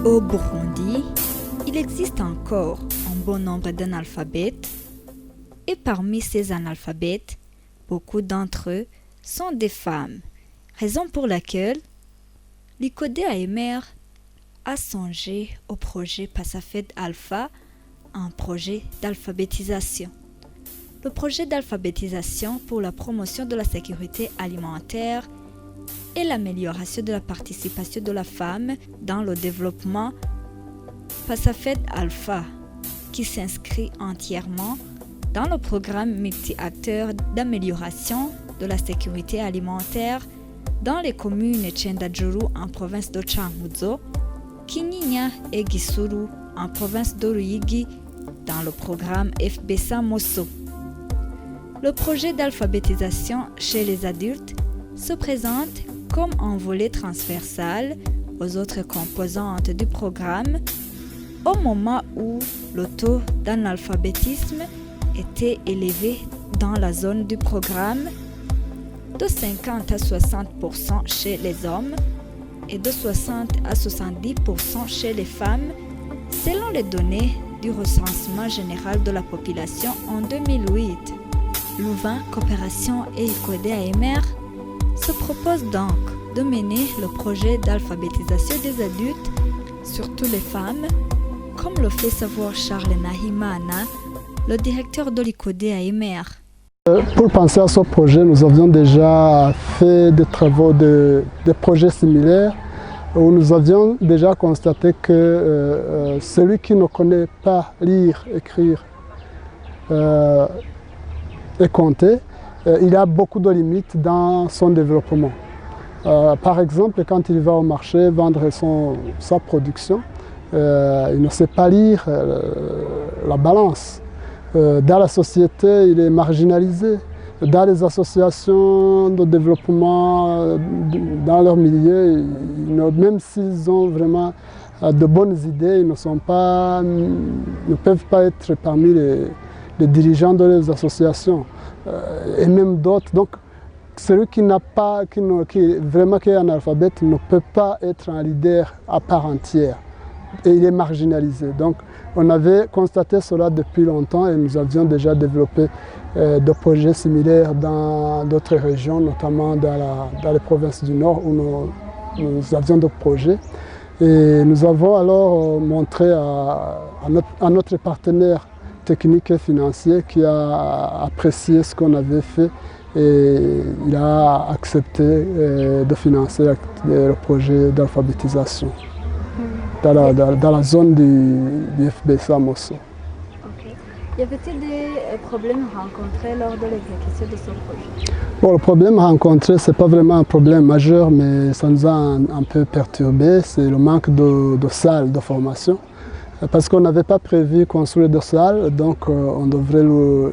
Au Burundi, il existe encore un bon nombre d'analphabètes et parmi ces analphabètes, beaucoup d'entre eux sont des femmes, raison pour laquelle l'ICODE AMR a songé au projet Passafed Alpha, un projet d'alphabétisation. Le projet d'alphabétisation pour la promotion de la sécurité alimentaire et l'amélioration de la participation de la femme dans le développement Passafed Alpha, qui s'inscrit entièrement dans le programme multi-acteur d'amélioration de la sécurité alimentaire dans les communes Tchendajuru en province de Cankuzo, Kinyinya et Gisuru en province de Ruyigi dans le programme FBSA Mosso. Le projet d'alphabétisation chez les adultes se présente comme un volet transversal aux autres composantes du programme au moment où le taux d'analphabétisme était élevé dans la zone du programme de 50 à 60% chez les hommes et de 60 à 70% chez les femmes selon les données du recensement général de la population en 2008. Louvain Coopération et ICODE AMR se propose donc de mener le projet d'alphabétisation des adultes, surtout les femmes, comme le fait savoir Charles Nahimana, le directeur de l'ICODE AMR. Pour penser à ce projet, nous avions déjà fait des travaux des projets similaires où nous avions déjà constaté que celui qui ne connaît pas lire, écrire et compter, il a beaucoup de limites dans son développement. Par exemple, quand il va au marché vendre sa production, il ne sait pas lire la balance. Dans la société, il est marginalisé. Dans les associations de développement, dans leur milieu, même s'ils ont vraiment de bonnes idées, ils ne peuvent pas être parmi les dirigeants de les associations. Et même d'autres. Donc, celui qui est analphabète ne peut pas être un leader à part entière. Et il est marginalisé. Donc, on avait constaté cela depuis longtemps et nous avions déjà développé des projets similaires dans d'autres régions, notamment dans les provinces du Nord où nous avions d'autres projets. Et nous avons alors montré à notre partenaire technique et financier qui a apprécié ce qu'on avait fait et il a accepté de financer le projet d'alphabétisation dans la zone du FBSA Mosso. Okay. Y avait-il des problèmes rencontrés lors de l'exécution de ce projet? Bon, le problème rencontré, ce n'est pas vraiment un problème majeur, mais ça nous a un peu perturbé, c'est le manque de salles de formation. Parce qu'on n'avait pas prévu construire de salles, donc on devrait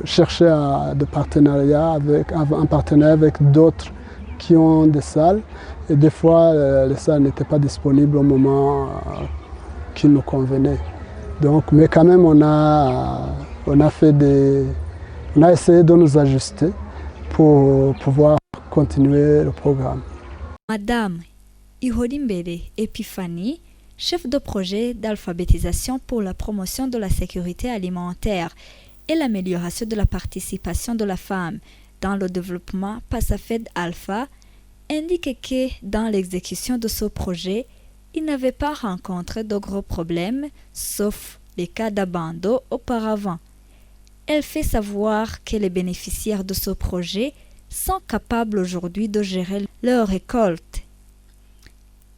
chercher un partenariat avec d'autres qui ont des salles. Et des fois, les salles n'étaient pas disponibles au moment qui nous convenait. Donc, mais quand même, on a essayé de nous ajuster pour pouvoir continuer le programme. Madame Ihorimbere Epiphanie, chef de projet d'alphabétisation pour la promotion de la sécurité alimentaire et l'amélioration de la participation de la femme dans le développement Passafed Alpha, indique que dans l'exécution de ce projet, il n'avait pas rencontré de gros problèmes, sauf les cas d'abandon auparavant. Elle fait savoir que les bénéficiaires de ce projet sont capables aujourd'hui de gérer leur récolte.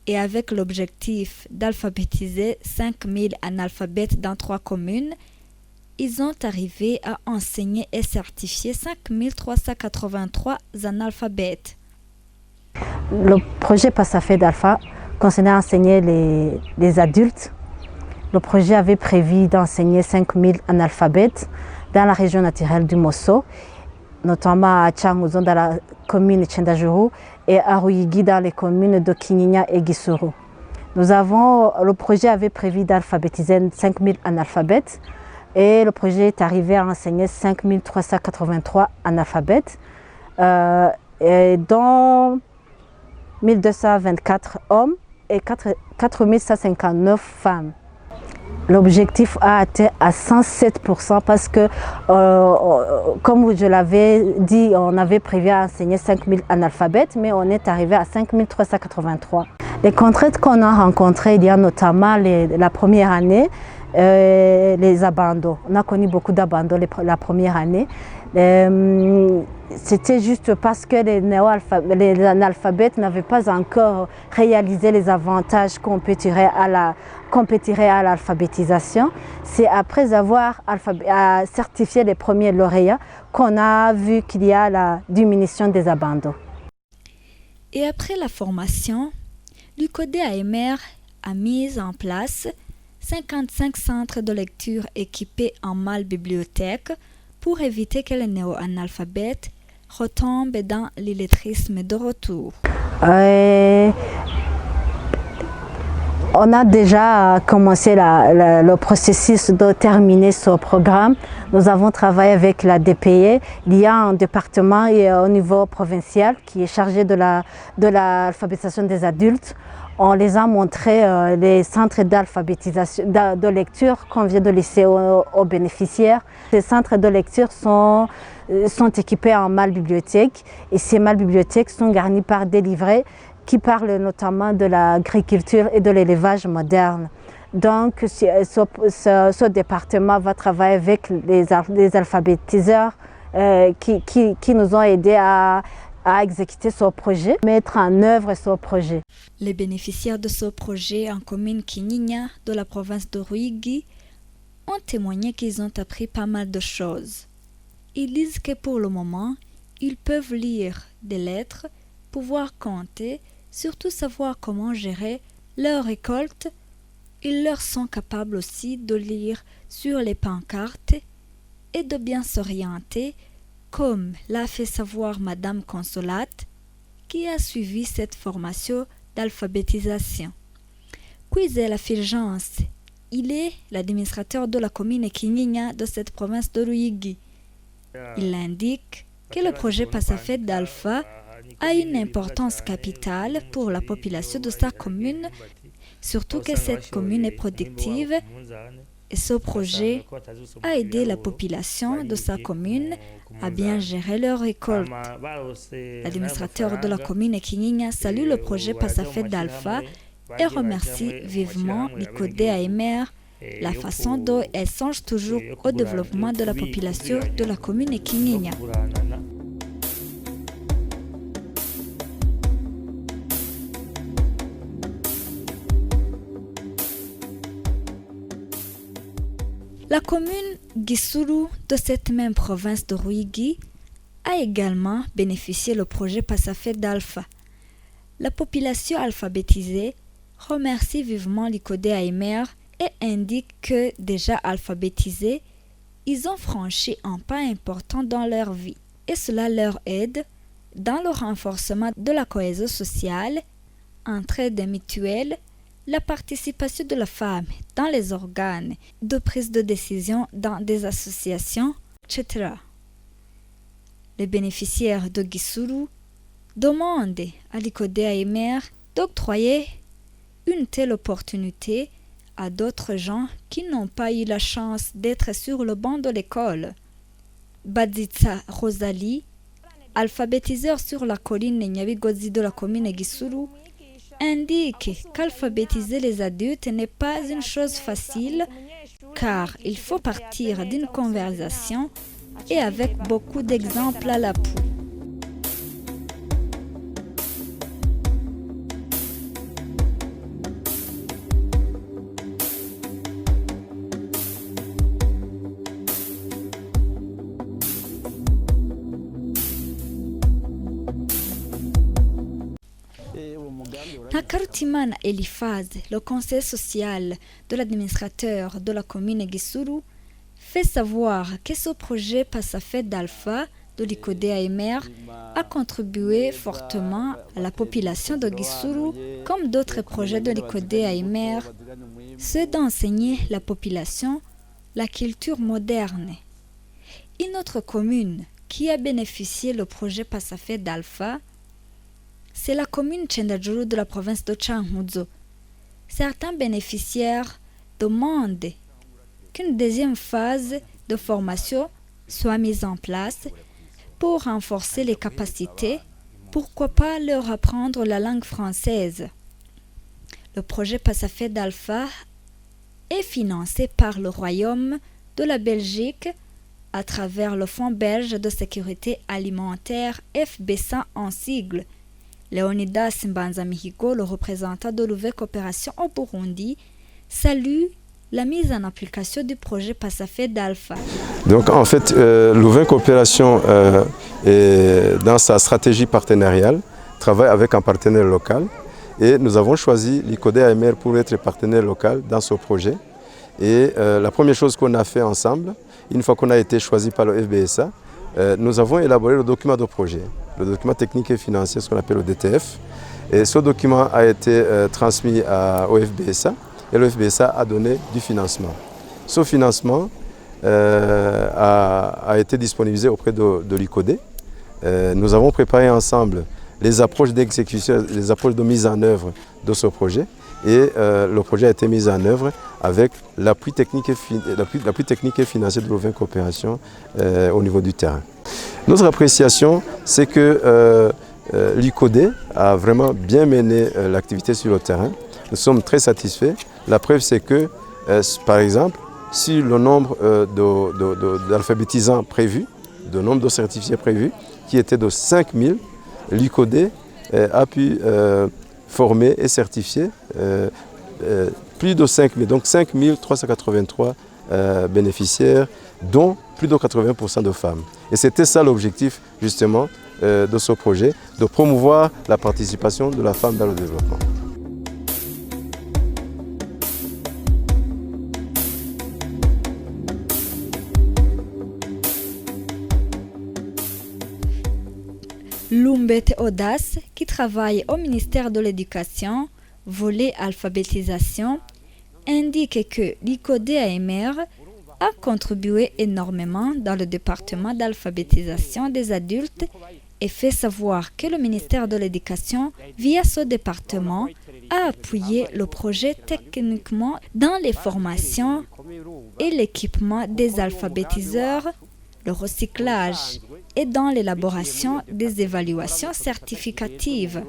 Et avec l'objectif d'alphabétiser 5000 analphabètes dans 3 communes, ils ont arrivé à enseigner et certifier 5383 analphabètes. Le projet Passafait d'Alpha concernait à enseigner les adultes. Le projet avait prévu d'enseigner 5000 analphabètes dans la région naturelle du Mosso, notamment à Tchangouzon dans la commune de Tchendajuru et à Ruyigi dans les communes de Kinyinya et Gisuru. Le projet avait prévu d'alphabétiser 5000 analphabètes et le projet est arrivé à enseigner 5383 analphabètes, dont 1224 hommes et 4159 femmes. L'objectif a atteint à 107% parce que, comme je l'avais dit, on avait prévu à enseigner 5000 analphabètes, mais on est arrivé à 5383. Les contraintes qu'on a rencontrées, il y a notamment la première année, les abandons. On a connu beaucoup d'abandons la première année. C'était juste parce que les analphabètes n'avaient pas encore réalisé les avantages compétiraient à l'alphabétisation. C'est après avoir certifié les premiers lauréats qu'on a vu qu'il y a la diminution des abandons. Et après la formation, l'UCODE AMR a mis en place 55 centres de lecture équipés en malbibliothèque pour éviter que les néo-analphabètes retombent dans l'illettrisme de retour. On a déjà commencé le processus de terminer ce programme. Nous avons travaillé avec la DPE. Il y a un département au niveau provincial qui est chargé de l'alphabétisation des adultes. On les a montré les centres d'alphabétisation, de lecture qu'on vient de laisser aux bénéficiaires. Ces centres de lecture sont équipés en malbibliothèques et ces malbibliothèques sont garnies par des livrets qui parlent notamment de l'agriculture et de l'élevage moderne. Donc ce département va travailler avec les alphabétiseurs qui nous ont aidés à exécuter ce projet, mettre en œuvre ce projet. Les bénéficiaires de ce projet en commune Kinyinya de la province de Ruyigi ont témoigné qu'ils ont appris pas mal de choses. Ils disent que pour le moment, ils peuvent lire des lettres, pouvoir compter, surtout savoir comment gérer leur récolte. Ils leur sont capables aussi de lire sur les pancartes et de bien s'orienter, comme l'a fait savoir Madame Consolate, qui a suivi cette formation d'alphabétisation. Kwizera Fulgence, il est l'administrateur de la commune Kinyinya de cette province de Ruyigi. Il indique que le projet Passafait d'Alpha a une importance capitale pour la population de sa commune, surtout que cette commune est productive et ce projet a aidé la population de sa commune à bien gérer leur récolte. L'administrateur de la commune Kinyinya salue le projet Passafait d'Alpha et remercie vivement l'UCODE AMR, la façon dont elle songe toujours au développement de la population de la commune Kinyinya. La commune Gisuru de cette même province de Ruyigi a également bénéficié du projet Passafait d'Alpha. La population alphabétisée remercie vivement l'UCODE AMR et indique que déjà alphabétisés, ils ont franchi un pas important dans leur vie et cela leur aide dans le renforcement de la cohésion sociale, entraide mutuelle, la participation de la femme dans les organes de prise de décision dans des associations, etc. Les bénéficiaires de Gisuru demandent à l'UCODE AMR d'octroyer une telle opportunité à d'autres gens qui n'ont pas eu la chance d'être sur le banc de l'école. Baditsa Rosalie, alphabétiseur sur la colline Nyabigozi de la commune Gisuru, indique qu'alphabétiser les adultes n'est pas une chose facile car il faut partir d'une conversation et avec beaucoup d'exemples à l'appui. Ntakarutimana Eliphaz, le conseiller social de l'administrateur de la commune Gisuru, fait savoir que ce projet Passafait d'Alpha de l'ICODE-AMR a contribué fortement à la population de Gisuru, comme d'autres projets de l'ICODE-AMR, ceux d'enseigner la population la culture moderne. Une autre commune qui a bénéficié du projet Passafait d'Alpha, c'est la commune Chendajuru de la province de Cankuzo. Certains bénéficiaires demandent qu'une deuxième phase de formation soit mise en place pour renforcer les capacités, pourquoi pas leur apprendre la langue française. Le projet Passafait d'Alpha est financé par le Royaume de la Belgique à travers le Fonds belge de sécurité alimentaire FBSA en sigle. Leonidas Mbanza-Mihigo, le représentant de l'Ouvert Coopération au Burundi, salue la mise en application du projet Passafait d'Alpha. Donc en fait, l'Ouvert Coopération, dans sa stratégie partenariale, travaille avec un partenaire local. Et nous avons choisi l'ICODE-AMR pour être partenaire local dans ce projet. Et la première chose qu'on a fait ensemble, une fois qu'on a été choisi par le FBSA, nous avons élaboré le document de projet, le document technique et financier, ce qu'on appelle le DTF. Et ce document a été transmis au FBSA et le FBSA a donné du financement. Ce financement a été disponibilisé auprès de l'ICODE. Nous avons préparé ensemble les approches d'exécution, les approches de mise en œuvre de ce projet. Et le projet a été mis en œuvre avec l'appui technique et financier de l'Ouvert Coopération au niveau du terrain. Notre appréciation, c'est que l'ICODE a vraiment bien mené l'activité sur le terrain. Nous sommes très satisfaits. La preuve, c'est que, par exemple, si le nombre d'alphabétisants prévus, le nombre de certifiés prévus, qui était de 5000, l'ICODE a pu former et certifier plus de 5000, donc 5383 bénéficiaires, dont plus de 80% de femmes. Et c'était ça l'objectif justement de ce projet, de promouvoir la participation de la femme dans le développement. Lumbete Audace, qui travaille au ministère de l'Éducation, volet alphabétisation, indique que l'ICODE-AMR a contribué énormément dans le département d'alphabétisation des adultes et fait savoir que le ministère de l'Éducation, via ce département, a appuyé le projet techniquement dans les formations et l'équipement des alphabétiseurs, le recyclage et dans l'élaboration des évaluations certificatives.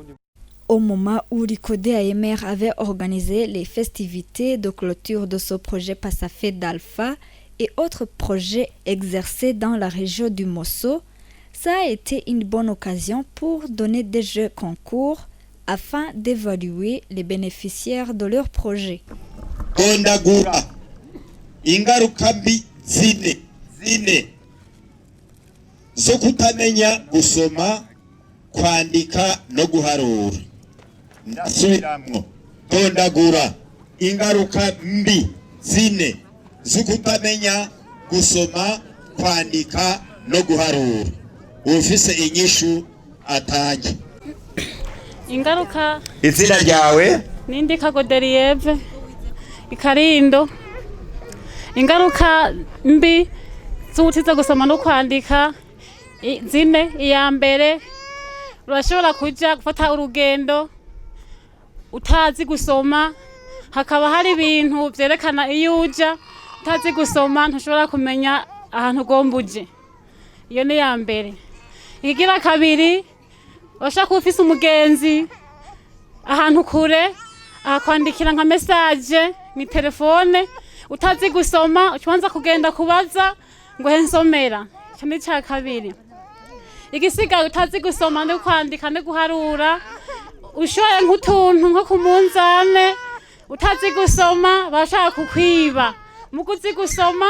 Au moment où l'ICODE-AMR avait organisé les festivités de clôture de ce projet Passafait d'Alpha et autres projets exercés dans la région du Mosso, ça a été une bonne occasion pour donner des jeux concours afin d'évaluer les bénéficiaires de leur projet. Kondagura ingaruka mbi zine zo kutamenya gusoma kwandika no guharura. Ndasubiramwo, tondagura ingaruka mbi zine zo kutamenya gusoma kwandika no guharura. Ufise inyishu atange. Ingaruka Izina ryawe nindi Kagoderieve Ikarindo. Ingaruka mbi z'ubutiza gusoma no kwandika zine. Iya mbere, urashobora kuja gufata urugendo utazi gusoma, hakaba hari ibintu vyerekana iyo uja utazi gusoma ntushobora kumenya ahantu ugomba uje. Iyo ni ya mbere. Ikigira kabiri, urashobora kuba ufise umugenzi ahantu kure akwandikira nka message ni telefone utazi gusoma, ubanza kugenda kubaza ngo hensomera. Icyo ni cya kabiri. Igisigaye utazi gusoma no kwandika no guharura, ushoye nk'utuntu nko ku munzane utazi gusoma bashaka kukwiba. Muguzi gusoma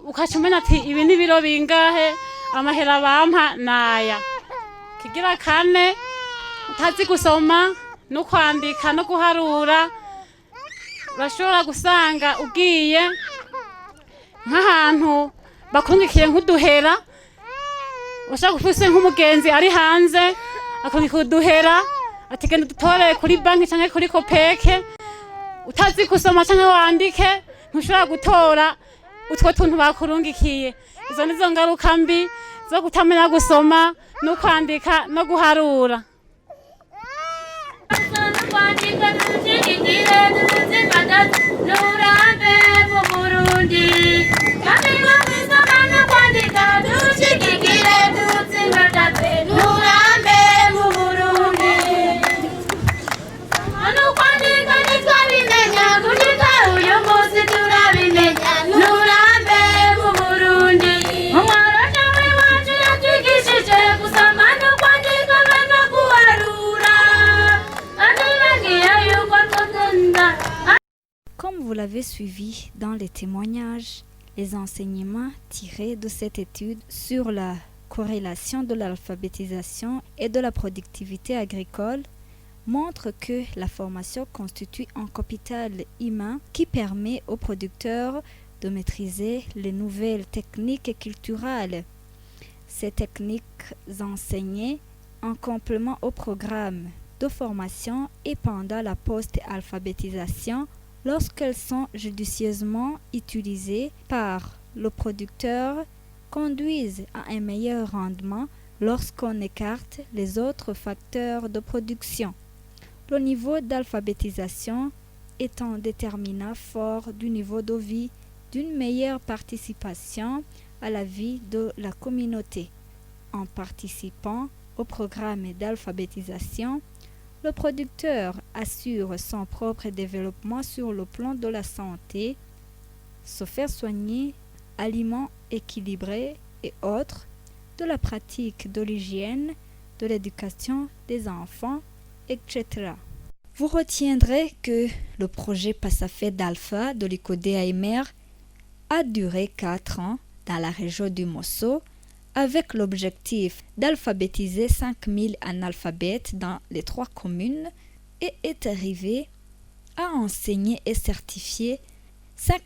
ukacumena ati ibi ni biro bingahe, amahera bampa naya. Kigira kane, utazi gusoma no kwandika no guharura urashobora gusanga ugiye nk'ahantu bakungikiye nk'uduhera ushaka ufise nk'umugenzi ari hanze akungika uduhera ati genda dutorere kuri banki canke kuri kopeke utazi gusoma canke wandike ntushobora gutora utwo tuntu bakurungikiye. Izo nizo ngaruka mbi zo kutamenya gusoma no kwandika no guharura. Comme vous l'avez suivi dans les témoignages, les enseignements tirés de cette étude sur la corrélation de l'alphabétisation et de la productivité agricole montrent que la formation constitue un capital humain qui permet aux producteurs de maîtriser les nouvelles techniques culturelles. Ces techniques enseignées en complément au programme de formation et pendant la post-alphabétisation, lorsqu'elles sont judicieusement utilisées par le producteur, conduisent à un meilleur rendement lorsqu'on écarte les autres facteurs de production. Le niveau d'alphabétisation est un déterminant fort du niveau de vie, d'une meilleure participation à la vie de la communauté. En participant au programme d'alphabétisation, le producteur assure son propre développement sur le plan de la santé, se faire soigner, aliments équilibrés et autres, de la pratique de l'hygiène, de l'éducation des enfants, etc. Vous retiendrez que le projet Passafait d'Alpha de l'ICODE AMR a duré 4 ans dans la région du Mosso avec l'objectif d'alphabétiser 5000 analphabètes dans les 3 communes et est arrivé à enseigner et certifier 5